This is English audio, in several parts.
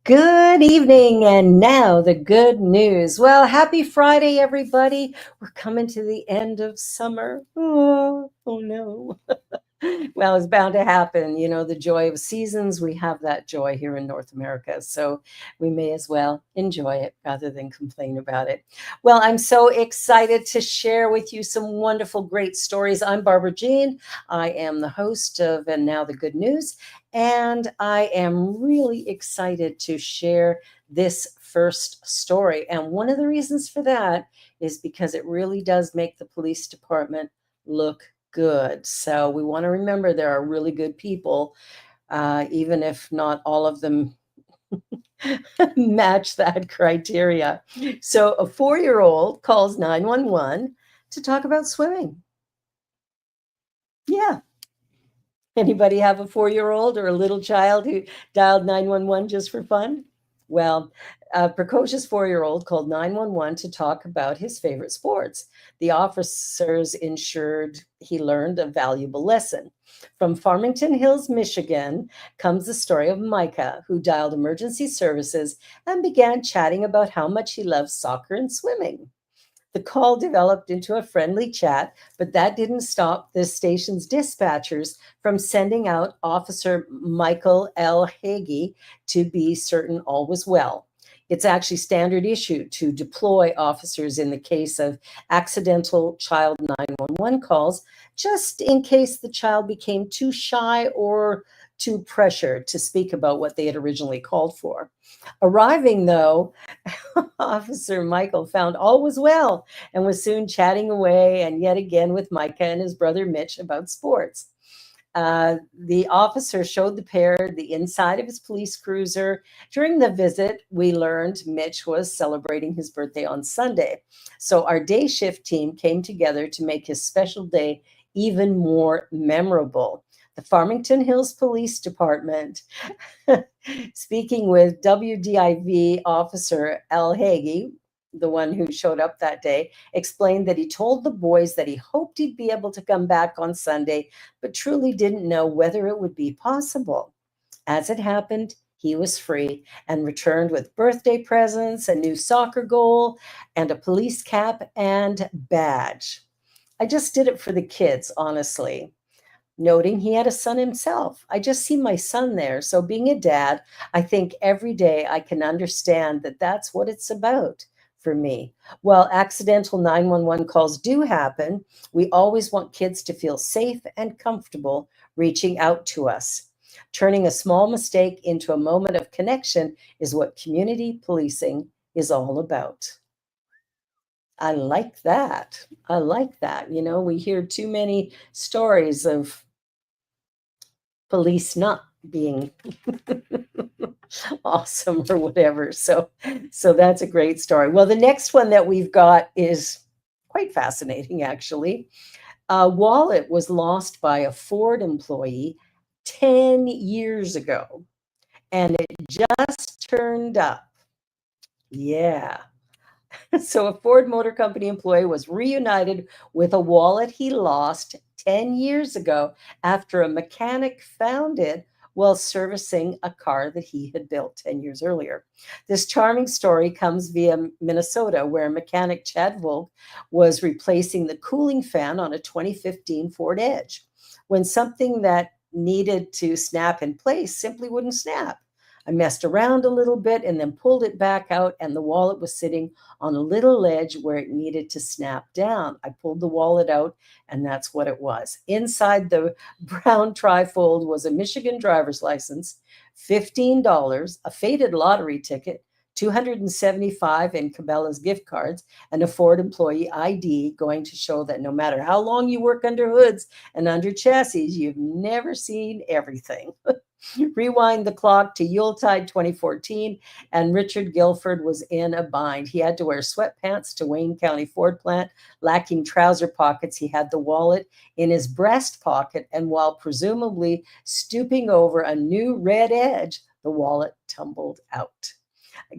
Good evening, and now the good news. Well, happy Friday, everybody. We're coming to the end of summer. Oh no. Well, it's bound to happen. You know, the joy of seasons, we have that joy here in North America. So we may as well enjoy it rather than complain about it. Well, I'm so excited to share with you some wonderful, great stories. I'm Barbara Jean. I am the host of And Now the Good News. And I am really excited to share this first story. And one of the reasons for that is because it really does make the police department look good. So we want to remember there are really good people, even if not all of them match that criteria. So a 4-year-old calls 911 to talk about swimming. Yeah. Anybody have a 4-year-old or a little child who dialed 911 just for fun? Well, a precocious 4-year-old called 911 to talk about his favorite sports. The officers ensured he learned a valuable lesson. From Farmington Hills, Michigan, comes the story of Micah, who dialed emergency services and began chatting about how much he loves soccer and swimming. The call developed into a friendly chat, but that didn't stop the station's dispatchers from sending out Officer Michael L. Hagee to be certain all was well. It's actually standard issue to deploy officers in the case of accidental child 911 calls, just in case the child became too shy or too pressured to speak about what they had originally called for. Arriving, though, Officer Michael found all was well and was soon chatting away and yet again with Micah and his brother Mitch about sports. The officer showed the pair the inside of his police cruiser. During the visit, we learned Mitch was celebrating his birthday on Sunday. So our day shift team came together to make his special day even more memorable. The Farmington Hills Police Department, speaking with WDIV officer Al Hagee, the one who showed up that day, explained that he told the boys that he hoped he'd be able to come back on Sunday, but truly didn't know whether it would be possible. As it happened, he was free and returned with birthday presents, a new soccer goal, and a police cap and badge. I just did it for the kids, honestly. Noting he had a son himself. I just see my son there. So, being a dad, I think every day I can understand that that's what it's about for me. While accidental 911 calls do happen, we always want kids to feel safe and comfortable reaching out to us. Turning a small mistake into a moment of connection is what community policing is all about. I like that. I like that. You know, we hear too many stories of police not being awesome or whatever. So that's a great story. Well, the next one that we've got is quite fascinating, actually. A wallet was lost by a Ford employee 10 years ago, and it just turned up. Yeah. So a Ford Motor Company employee was reunited with a wallet he lost 10 years ago after a mechanic found it while servicing a car that he had built 10 years earlier. This charming story comes via Minnesota, where mechanic Chad Volk was replacing the cooling fan on a 2015 Ford Edge when something that needed to snap in place simply wouldn't snap. I messed around a little bit and then pulled it back out, and the wallet was sitting on a little ledge where it needed to snap down. I pulled the wallet out, and that's what it was. Inside the brown trifold was a Michigan driver's license, $15, a faded lottery ticket, 275 in Cabela's gift cards, and a Ford employee ID, going to show that no matter how long you work under hoods and under chassis, you've never seen everything. Rewind the clock to Yuletide 2014, and Richard Guilford was in a bind. He had to wear sweatpants to Wayne County Ford plant, lacking trouser pockets. He had the wallet in his breast pocket, and while presumably stooping over a new red Edge, the wallet tumbled out.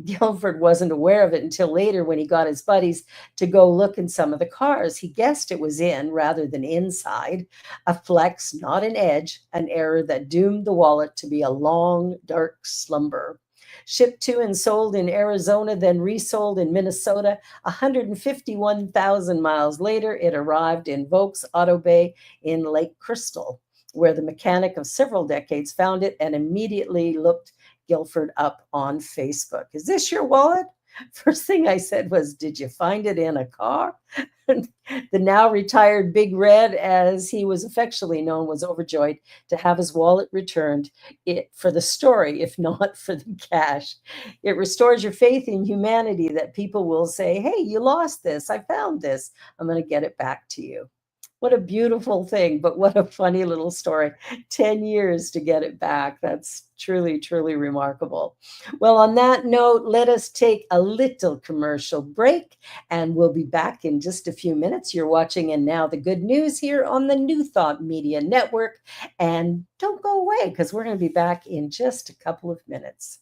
Guilford wasn't aware of it until later when he got his buddies to go look in some of the cars. He guessed it was in rather than inside. A flex, not an edge, an error that doomed the wallet to be a long, dark slumber. Shipped to and sold in Arizona, then resold in Minnesota. 151,000 miles later, it arrived in Volks Auto Bay in Lake Crystal, where the mechanic of several decades found it and immediately looked Guilford up on Facebook. Is this your wallet? First thing I said was, did you find it in a car? The now retired Big Red, as he was affectionately known, was overjoyed to have his wallet returned for the story, if not for the cash. It restores your faith in humanity that people will say, hey, you lost this. I found this. I'm going to get it back to you. What a beautiful thing, but what a funny little story. 10 years to get it back. That's truly, truly remarkable. Well, on that note, let us take a little commercial break, and we'll be back in just a few minutes. You're watching And Now the Good News here on the New Thought Media Network. And don't go away, because we're going to be back in just a couple of minutes.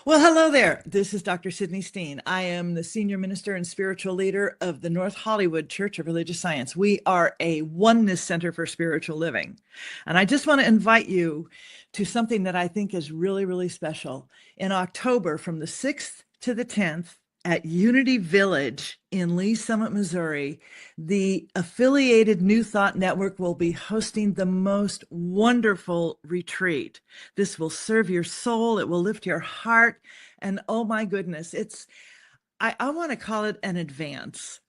Well, hello there. This is Dr. Sydney Steen. I am the senior minister and spiritual leader of the North Hollywood Church of Religious Science. We are a oneness center for spiritual living. And I just want to invite you to something that I think is really, really special. In October, from the 6th to the 10th, at Unity Village in Lee Summit, Missouri, the affiliated New Thought Network will be hosting the most wonderful retreat. This will serve your soul. It will lift your heart. And oh my goodness, I want to call it an advance.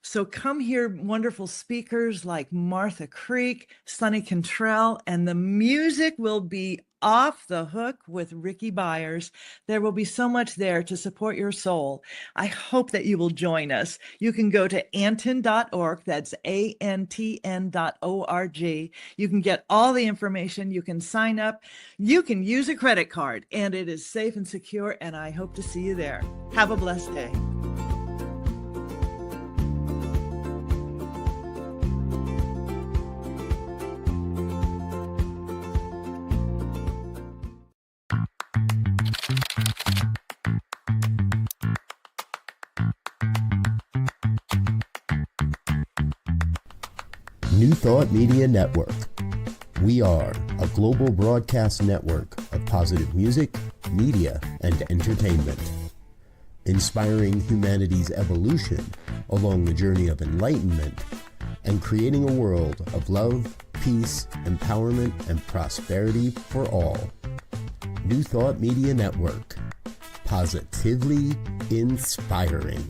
So come hear wonderful speakers like Martha Creek, Sonny Cantrell, and the music will be off the hook with Ricky Byers. There will be so much there to support your soul. I hope that you will join us. You can go to antn.org. That's antn.org. You can get all the information. You can sign up. You can use a credit card, and it is safe and secure, and I hope to see you there. Have a blessed day. New Thought Media Network. We are a global broadcast network of positive music, media, and entertainment, inspiring humanity's evolution along the journey of enlightenment and creating a world of love, peace, empowerment, and prosperity for all. New Thought Media Network. Positively inspiring.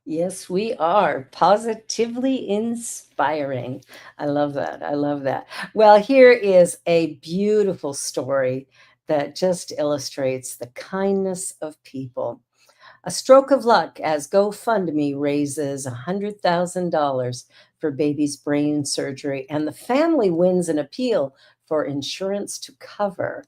Yes, we are positively inspiring. I love that. I love that. Well, here is a beautiful story that just illustrates the kindness of people. A stroke of luck as GoFundMe raises $100,000 for baby's brain surgery, and the family wins an appeal for insurance to cover.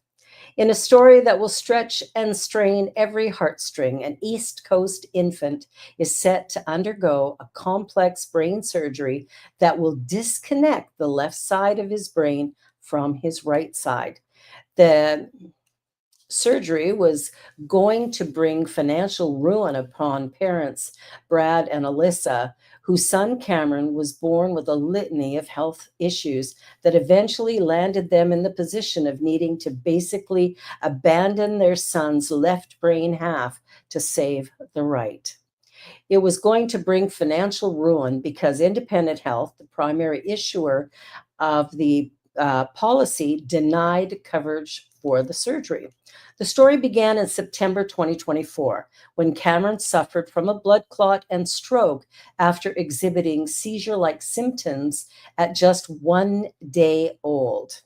In a story that will stretch and strain every heartstring, an East Coast infant is set to undergo a complex brain surgery that will disconnect the left side of his brain from his right side. The surgery was going to bring financial ruin upon parents Brad and Alyssa, whose son Cameron was born with a litany of health issues that eventually landed them in the position of needing to basically abandon their son's left brain half to save the right. It was going to bring financial ruin because Independent Health, the primary issuer of the policy, denied coverage for the surgery. The story began in September 2024 when Cameron suffered from a blood clot and stroke after exhibiting seizure-like symptoms at just 1 day old.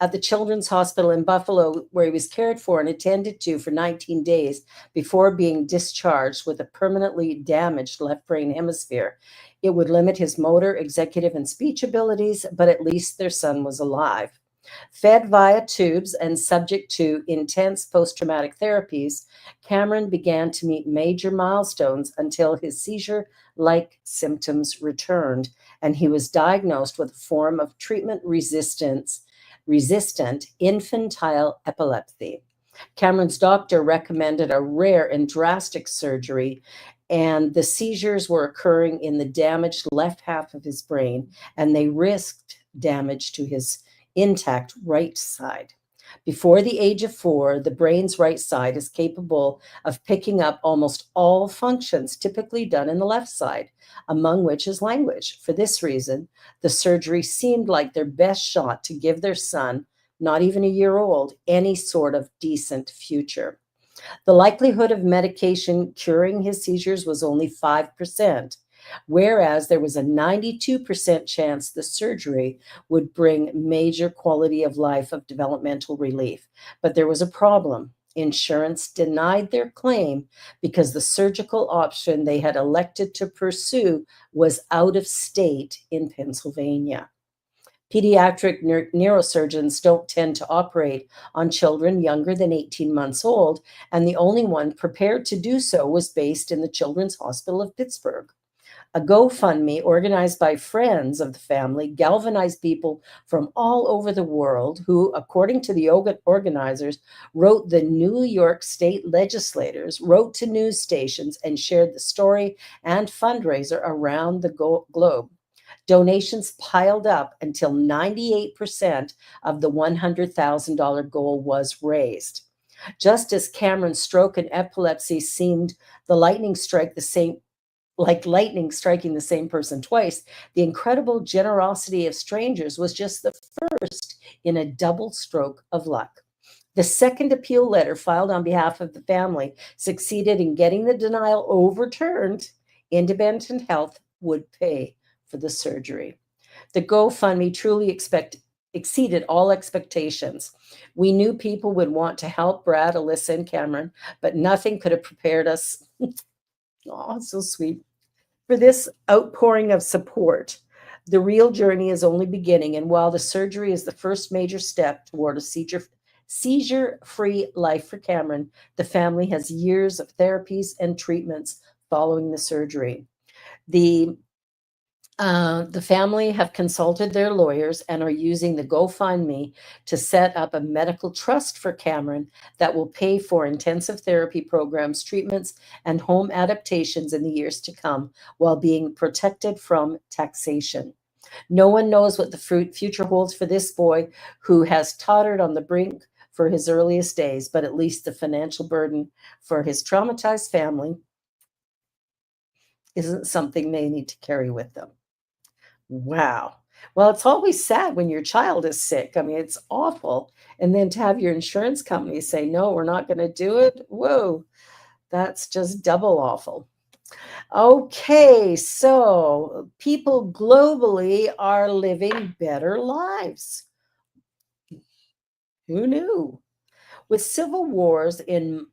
At the Children's Hospital in Buffalo, where he was cared for and attended to for 19 days before being discharged with a permanently damaged left brain hemisphere. It would limit his motor, executive, and speech abilities, but at least their son was alive. Fed via tubes and subject to intense post-traumatic therapies, Cameron began to meet major milestones until his seizure-like symptoms returned, and he was diagnosed with a form of treatment-resistant infantile epilepsy. Cameron's doctor recommended a rare and drastic surgery, and the seizures were occurring in the damaged left half of his brain, and they risked damage to his intact right side. Before the age of 4, the brain's right side is capable of picking up almost all functions typically done in the left side, among which is language. For this reason, the surgery seemed like their best shot to give their son, not even a year old, any sort of decent future. The likelihood of medication curing his seizures was only 5%, whereas there was a 92% chance the surgery would bring major quality of life of developmental relief. But there was a problem. Insurance denied their claim because the surgical option they had elected to pursue was out of state in Pennsylvania. Pediatric neurosurgeons don't tend to operate on children younger than 18 months old, and the only one prepared to do so was based in the Children's Hospital of Pittsburgh. A GoFundMe organized by friends of the family galvanized people from all over the world who, according to the organizers, wrote the New York state legislators, wrote to news stations, and shared the story and fundraiser around the globe. Donations piled up until 98% of the $100,000 goal was raised. Just as Cameron's stroke and epilepsy seemed lightning striking the same person twice, the incredible generosity of strangers was just the first in a double stroke of luck. The second appeal letter filed on behalf of the family succeeded in getting the denial overturned. Independent Health would pay for the surgery. The GoFundMe truly exceeded all expectations. We knew people would want to help Brad, Alyssa, and Cameron, but nothing could have prepared us. Oh, so sweet. For this outpouring of support. The real journey is only beginning, and while the surgery is the first major step toward a seizure-free life for Cameron, the family has years of therapies and treatments following the surgery. The family have consulted their lawyers and are using the GoFundMe to set up a medical trust for Cameron that will pay for intensive therapy programs, treatments, and home adaptations in the years to come while being protected from taxation. No one knows what the future holds for this boy who has tottered on the brink for his earliest days, but at least the financial burden for his traumatized family isn't something they need to carry with them. Wow. Well, it's always sad when your child is sick. I mean, it's awful. And then to have your insurance company say, no, we're not going to do it. Whoa, that's just double awful. Okay, so people globally are living better lives. Who knew? With civil wars in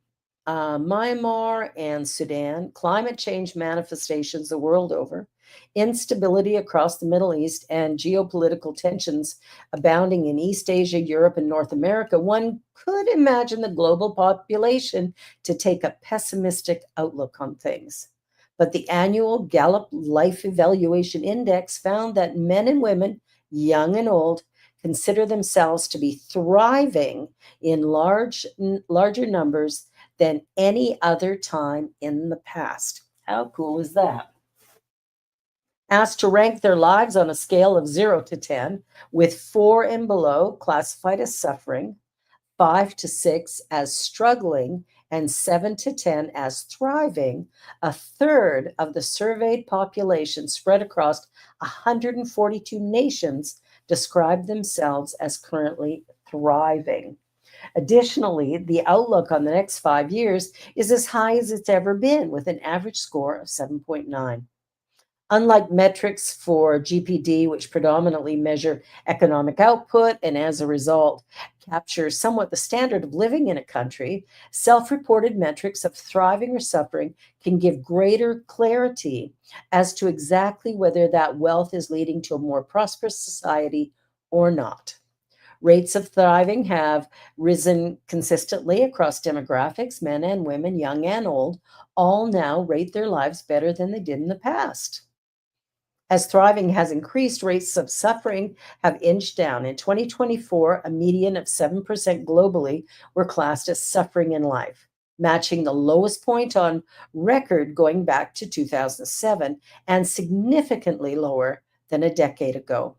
Myanmar and Sudan, climate change manifestations the world over, instability across the Middle East, and geopolitical tensions abounding in East Asia, Europe, and North America, one could imagine the global population to take a pessimistic outlook on things. But the annual Gallup Life Evaluation Index found that men and women, young and old, consider themselves to be thriving in larger numbers than any other time in the past. How cool is that? Asked to rank their lives on a scale of 0 to 10, with 4 and below classified as suffering, 5 to 6 as struggling, and 7 to 10 as thriving, a third of the surveyed population spread across 142 nations describe themselves as currently thriving. Additionally, the outlook on the next 5 years is as high as it's ever been, with an average score of 7.9. Unlike metrics for GPD, which predominantly measure economic output and as a result capture somewhat the standard of living in a country, self-reported metrics of thriving or suffering can give greater clarity as to exactly whether that wealth is leading to a more prosperous society or not. Rates of thriving have risen consistently across demographics. Men and women, young and old, all now rate their lives better than they did in the past. As thriving has increased, rates of suffering have inched down. In 2024, a median of 7% globally were classed as suffering in life, matching the lowest point on record going back to 2007 and significantly lower than a decade ago.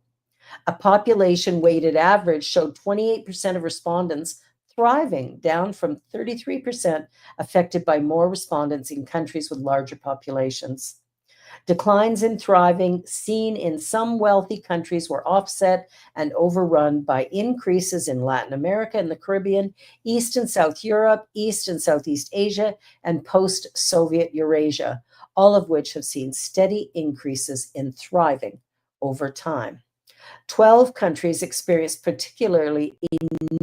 A population weighted average showed 28% of respondents thriving, down from 33% affected by more respondents in countries with larger populations. Declines in thriving seen in some wealthy countries were offset and overrun by increases in Latin America and the Caribbean, East and South Europe, East and Southeast Asia, and post-Soviet Eurasia, all of which have seen steady increases in thriving over time. 12 countries experienced particularly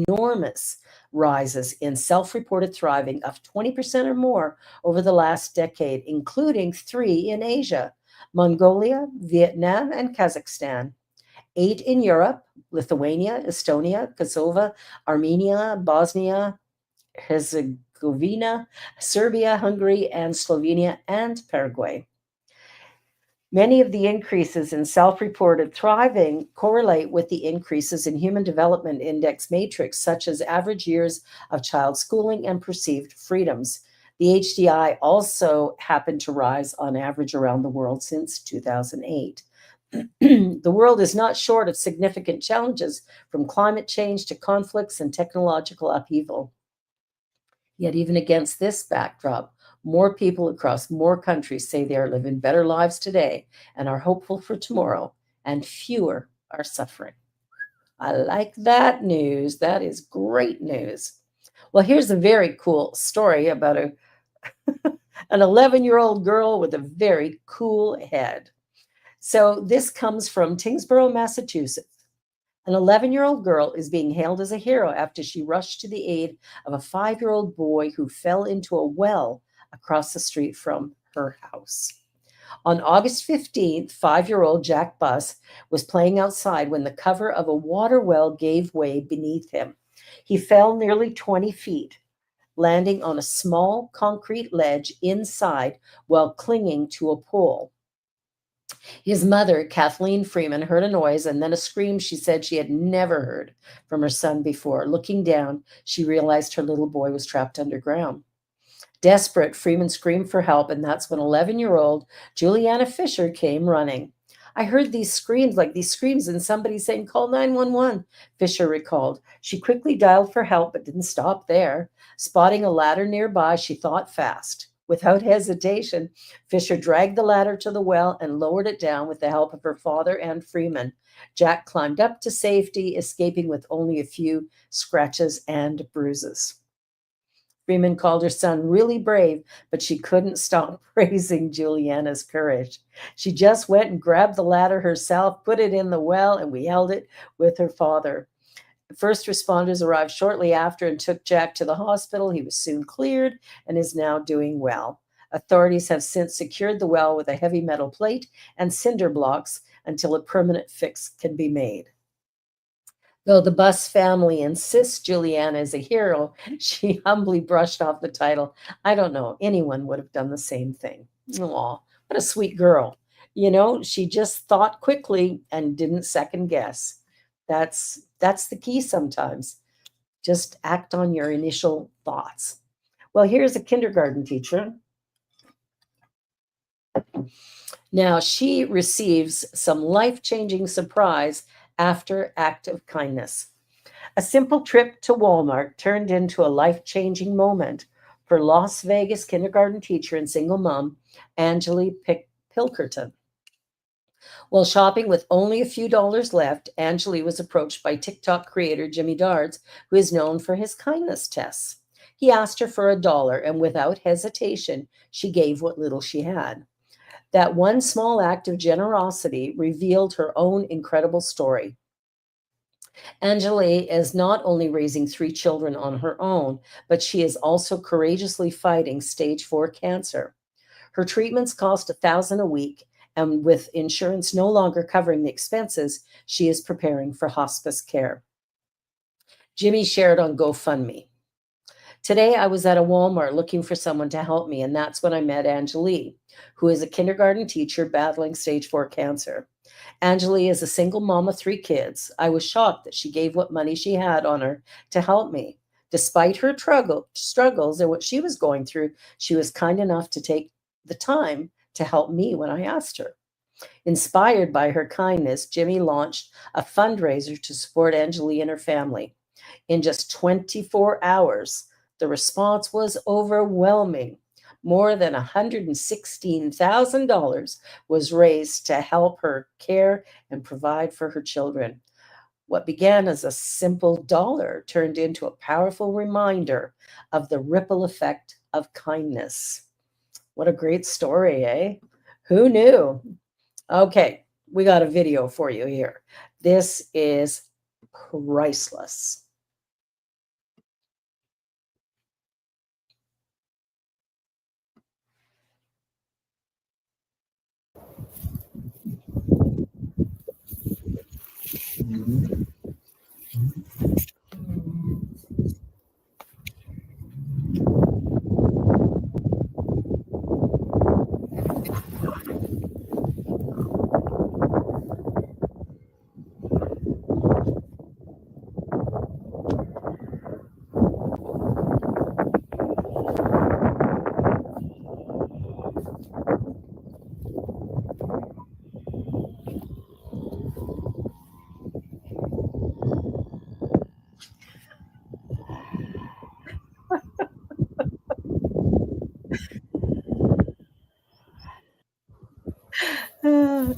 enormous rises in self-reported thriving of 20% or more over the last decade, including 3 in Asia: Mongolia, Vietnam, and Kazakhstan. 8 in Europe: Lithuania, Estonia, Kosovo, Armenia, Bosnia, Herzegovina, Serbia, Hungary, and Slovenia, and Paraguay. Many of the increases in self-reported thriving correlate with the increases in Human Development Index matrix, such as average years of child schooling and perceived freedoms. The HDI also happened to rise on average around the world since 2008. The world is not short of significant challenges, from climate change to conflicts and technological upheaval. Yet even against this backdrop, more people across more countries say they are living better lives today and are hopeful for tomorrow, and fewer are suffering. I like that news. That is great news. Well, here's a very cool story about an 11-year-old girl with a very cool head. So this comes from Tyngsboro, Massachusetts. An 11-year-old girl is being hailed as a hero after she rushed to the aid of a 5-year-old boy who fell into a well across the street from her house. On August 15th, 5-year-old Jack Buss was playing outside when the cover of a water well gave way beneath him. He fell nearly 20 feet, landing on a small concrete ledge inside while clinging to a pole. His mother, Kathleen Freeman, heard a noise and then a scream she said she had never heard from her son before. Looking down, she realized her little boy was trapped underground. Desperate, Freeman screamed for help, and that's when 11-year-old Juliana Fisher came running. I heard these screams and somebody saying, "Call 911," Fisher recalled. She quickly dialed for help, but didn't stop there. Spotting a ladder nearby, she thought fast. Without hesitation, Fisher dragged the ladder to the well and lowered it down with the help of her father and Freeman. Jack climbed up to safety, escaping with only a few scratches and bruises. Freeman called her son really brave, but she couldn't stop praising Juliana's courage. She just went and grabbed the ladder herself, put it in the well, and we held it with her father. First responders arrived shortly after and took Jack to the hospital. He was soon cleared and is now doing well. Authorities have since secured the well with a heavy metal plate and cinder blocks until a permanent fix can be made. Though the Buss family insists Juliana is a hero, she humbly brushed off the title. I don't know, anyone would have done the same thing. Aw, what a sweet girl. You know, she just thought quickly and didn't second guess. That's the key sometimes. Just act on your initial thoughts. Well, here's a kindergarten teacher. Now, she receives some life-changing surprise after act of kindness. A simple trip to Walmart turned into a life-changing moment for Las Vegas kindergarten teacher and single mom, Angeli Pilkerton. While shopping with only a few dollars left, Angeli was approached by TikTok creator Jimmy Dards, who is known for his kindness tests. He asked her for $1, and without hesitation, she gave what little she had. That one small act of generosity revealed her own incredible story. Angeli is not only raising 3 children on her own, but she is also courageously fighting stage 4 cancer. Her treatments cost $1,000 a week, and with insurance no longer covering the expenses, she is preparing for hospice care. Jimmy shared on GoFundMe. Today, I was at a Walmart looking for someone to help me, and that's when I met Angelie, who is a kindergarten teacher battling stage 4 cancer. Angelie is a single mom of 3 kids. I was shocked that she gave what money she had on her to help me. Despite her struggles and what she was going through, she was kind enough to take the time to help me when I asked her. Inspired by her kindness, Jimmy launched a fundraiser to support Angelie and her family. In just 24 hours, the response was overwhelming. More than $116,000 was raised to help her care and provide for her children. What began as a simple dollar turned into a powerful reminder of the ripple effect of kindness. What a great story, eh? Who knew? Okay, we got a video for you here. This is priceless.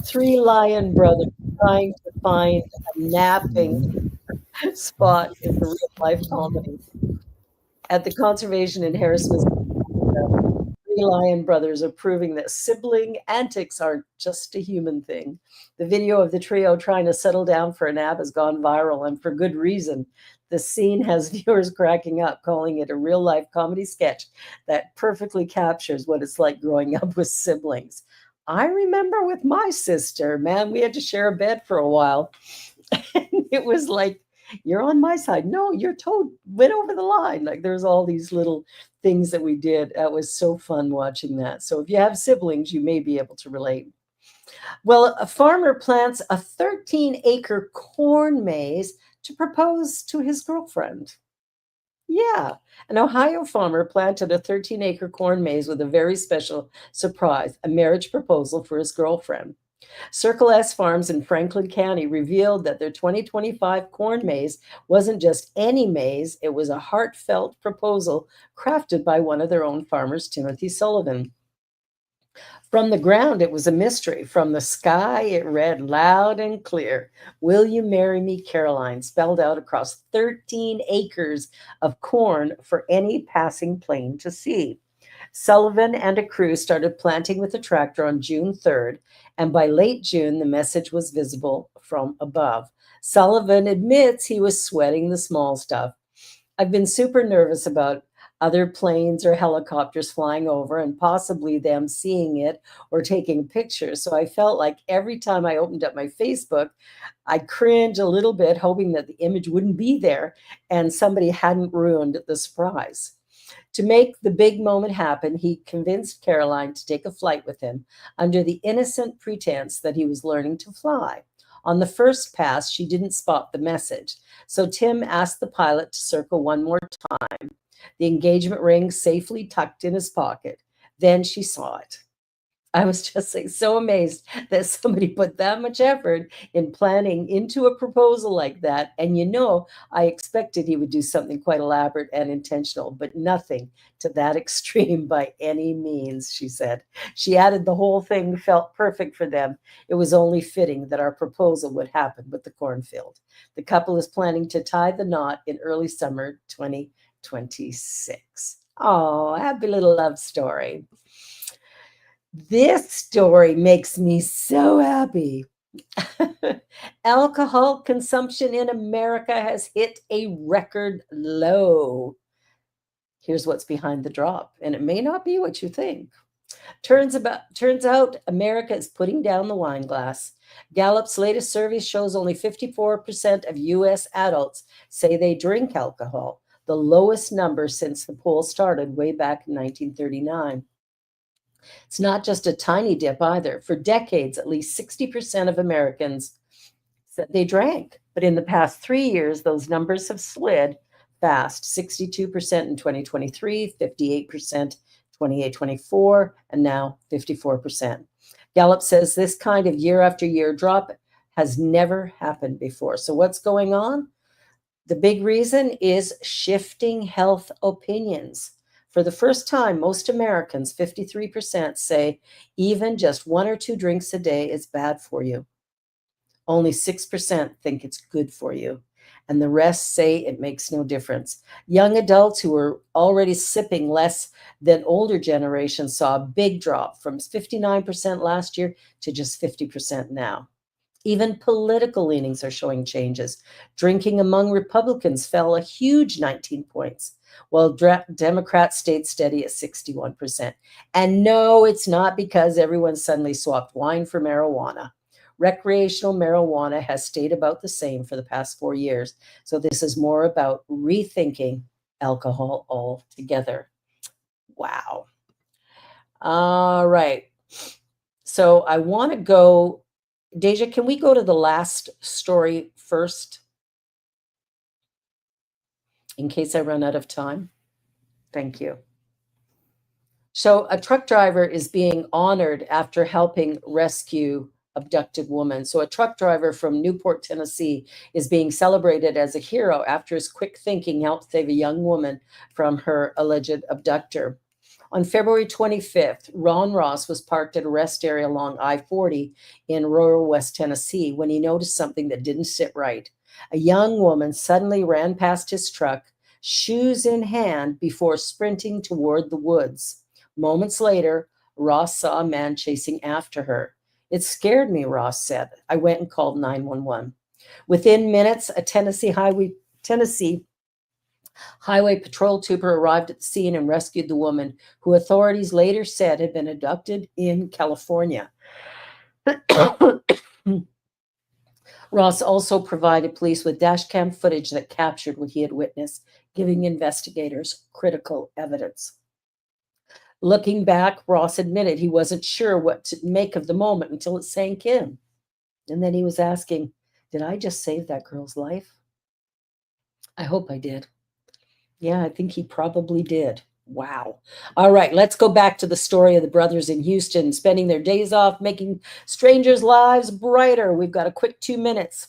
Three lion brothers trying to find a napping spot is a real life comedy. At the conservation in Harrison's, three lion brothers are proving that sibling antics aren't just a human thing. The video of the trio trying to settle down for a nap has gone viral, and for good reason. The scene has viewers cracking up, calling it a real life comedy sketch that perfectly captures what it's like growing up with siblings. I remember with my sister, man, we had to share a bed for a while. And it was like, you're on my side. No, your toe went over the line. Like there's all these little things that we did. It was so fun watching that. So if you have siblings, you may be able to relate. Well, a farmer plants a 13-acre corn maze to propose to his girlfriend. Yeah, an Ohio farmer planted a 13-acre corn maze with a very special surprise, a marriage proposal for his girlfriend. Circle S Farms in Franklin County revealed that their 2025 corn maze wasn't just any maze, it was a heartfelt proposal crafted by one of their own farmers, Timothy Sullivan. From the ground, it was a mystery. From the sky, it read loud and clear, "Will you marry me, Caroline?" spelled out across 13 acres of corn for any passing plane to see. Sullivan and a crew started planting with a tractor on June 3rd, and by late June, the message was visible from above. Sullivan admits he was sweating the small stuff. I've been super nervous about other planes or helicopters flying over and possibly them seeing it or taking pictures. So I felt like every time I opened up my Facebook, I cringe a little bit, hoping that the image wouldn't be there and somebody hadn't ruined the surprise. To make the big moment happen, he convinced Caroline to take a flight with him under the innocent pretense that he was learning to fly. On the first pass, she didn't spot the message, so Tim asked the pilot to circle one more time, the engagement ring safely tucked in his pocket. Then she saw it. I was just like so amazed that somebody put that much effort in planning into a proposal like that. And I expected he would do something quite elaborate and intentional, but nothing to that extreme by any means, she said. She added the whole thing felt perfect for them. It was only fitting that our proposal would happen with the cornfield. The couple is planning to tie the knot in early summer 2026. Oh, happy little love story. This story makes me so happy. Alcohol consumption in America has hit a record low. Here's what's behind the drop, and it may not be what you think. Turns out America is putting down the wine glass. Gallup's latest survey shows only 54% of US adults say they drink alcohol, the lowest number since the poll started way back in 1939. It's not just a tiny dip either. For decades, at least 60% of Americans said they drank. But in the past 3 years, those numbers have slid fast, 62% in 2023, 58% 28-24, and now 54%. Gallup says this kind of year after year drop has never happened before. So what's going on? The big reason is shifting health opinions. For the first time, most Americans, 53%, say even just 1 or 2 drinks a day is bad for you. Only 6% think it's good for you, and the rest say it makes no difference. Young adults who were already sipping less than older generations saw a big drop from 59% last year to just 50% now. Even political leanings are showing changes. Drinking among Republicans fell a huge 19 points, while Democrats stayed steady at 61%. And no, it's not because everyone suddenly swapped wine for marijuana. Recreational marijuana has stayed about the same for the past 4 years. So this is more about rethinking alcohol altogether. Wow. All right. So I want to go, Deja, can we go to the last story first? In case I run out of time. Thank you. So a truck driver is being honored after helping rescue abducted woman. So a truck driver from Newport, Tennessee is being celebrated as a hero after his quick thinking helped save a young woman from her alleged abductor. On February 25th, Ron Ross was parked at a rest area along I-40 in rural West Tennessee when he noticed something that didn't sit right. A young woman suddenly ran past his truck, shoes in hand, before sprinting toward the woods. Moments later, Ross saw a man chasing after her. It scared me, Ross said. I went and called 911. Within minutes, a Tennessee Highway Patrol trooper arrived at the scene and rescued the woman, who authorities later said had been abducted in California. Ross also provided police with dashcam footage that captured what he had witnessed, giving investigators critical evidence. Looking back, Ross admitted he wasn't sure what to make of the moment until it sank in. And then he was asking, did I just save that girl's life? I hope I did. Yeah, I think he probably did. Wow. All right, let's go back to the story of the brothers in Houston spending their days off making strangers' lives brighter. We've got a quick 2 minutes.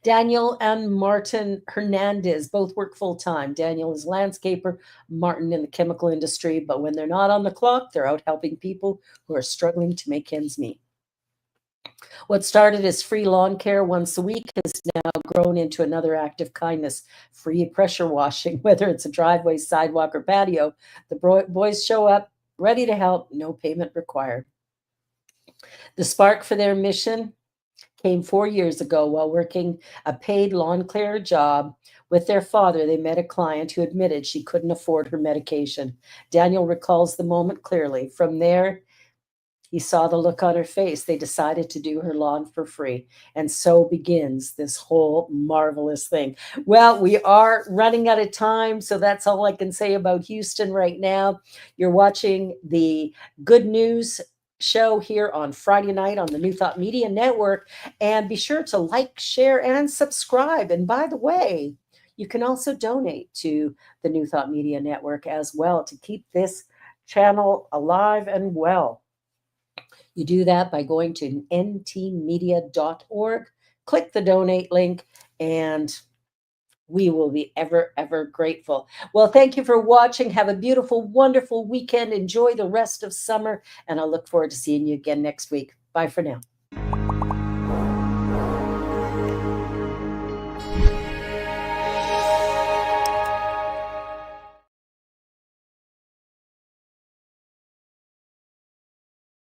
Daniel and Martin Hernandez both work full-time. Daniel is landscaper, Martin in the chemical industry, but when they're not on the clock, they're out helping people who are struggling to make ends meet. What started as free lawn care once a week has now grown into another act of kindness, free pressure washing, whether it's a driveway, sidewalk, or patio. The boys show up, ready to help, no payment required. The spark for their mission came 4 years ago while working a paid lawn care job with their father. They met a client who admitted she couldn't afford her medication. Daniel recalls the moment clearly. From there, he saw the look on her face. They decided to do her lawn for free. And so begins this whole marvelous thing. Well, we are running out of time, so that's all I can say about Houston right now. You're watching the Good News show here on Friday night on the New Thought Media Network. And be sure to like, share, and subscribe. And by the way, you can also donate to the New Thought Media Network as well to keep this channel alive and well. You do that by going to ntmedia.org, click the donate link, and we will be ever, ever grateful. Well, thank you for watching. Have a beautiful, wonderful weekend. Enjoy the rest of summer, and I look forward to seeing you again next week. Bye for now.